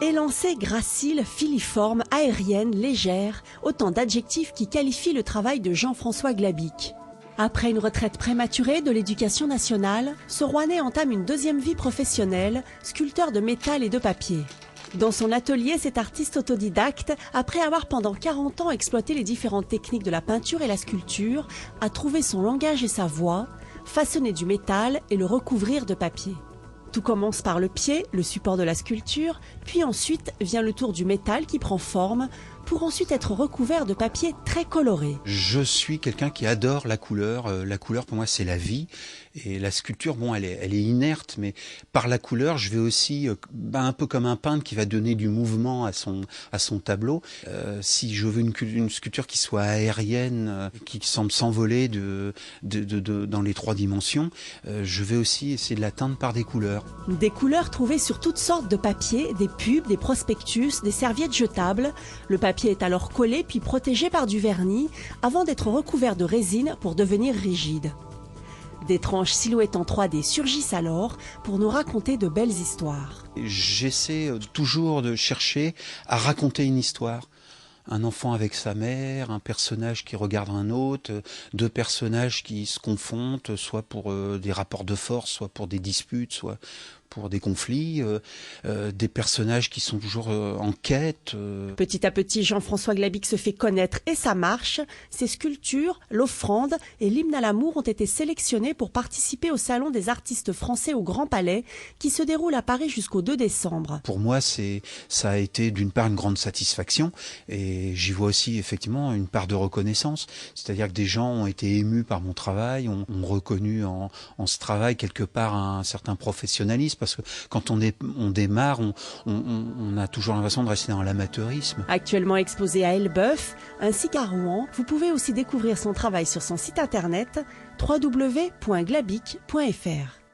Élancée, gracile, filiforme, aérienne, légère, autant d'adjectifs qui qualifient le travail de Jean-François Glabic. Après une retraite prématurée de l'éducation nationale, ce Rouennais entame une deuxième vie professionnelle, sculpteur de métal et de papier. Dans son atelier, cet artiste autodidacte, après avoir pendant 40 ans exploité les différentes techniques de la peinture et la sculpture, a trouvé son langage et sa voix, façonner du métal et le recouvrir de papier. Tout commence par le pied, le support de la sculpture, puis ensuite vient le tour du métal qui prend forme, pour ensuite être recouvert de papier très coloré. Je suis quelqu'un qui adore la couleur. La couleur, pour moi, c'est la vie. Et la sculpture, bon, elle est inerte, mais par la couleur, je vais aussi, un peu comme un peintre qui va donner du mouvement à son tableau. Si je veux une sculpture qui soit aérienne, qui semble s'envoler dans les 3 dimensions, je vais aussi essayer de l'atteindre par des couleurs. Des couleurs trouvées sur toutes sortes de papiers, des pubs, des prospectus, des serviettes jetables. Le papier est alors collé puis protégé par du vernis avant d'être recouvert de résine pour devenir rigide. D'étranges silhouettes en 3D surgissent alors pour nous raconter de belles histoires. J'essaie toujours de chercher à raconter une histoire. Un enfant avec sa mère, un personnage qui regarde un autre, 2 personnages qui se confrontent, soit pour des rapports de force, soit pour des disputes, soit pour des conflits, des personnages qui sont toujours en quête. Petit à petit, Jean-François Glabic se fait connaître et ça marche. Ses sculptures, l'offrande et l'hymne à l'amour ont été sélectionnés pour participer au Salon des artistes français au Grand Palais qui se déroule à Paris jusqu'au 2 décembre. Pour moi, ça a été d'une part une grande satisfaction et j'y vois aussi effectivement une part de reconnaissance. C'est-à-dire que des gens ont été émus par mon travail, ont reconnu en ce travail quelque part un certain professionnalisme. Parce que quand on démarre, on a toujours l'impression de rester dans l'amateurisme. Actuellement exposé à Elbeuf ainsi qu'à Rouen, vous pouvez aussi découvrir son travail sur son site internet www.glabic.fr.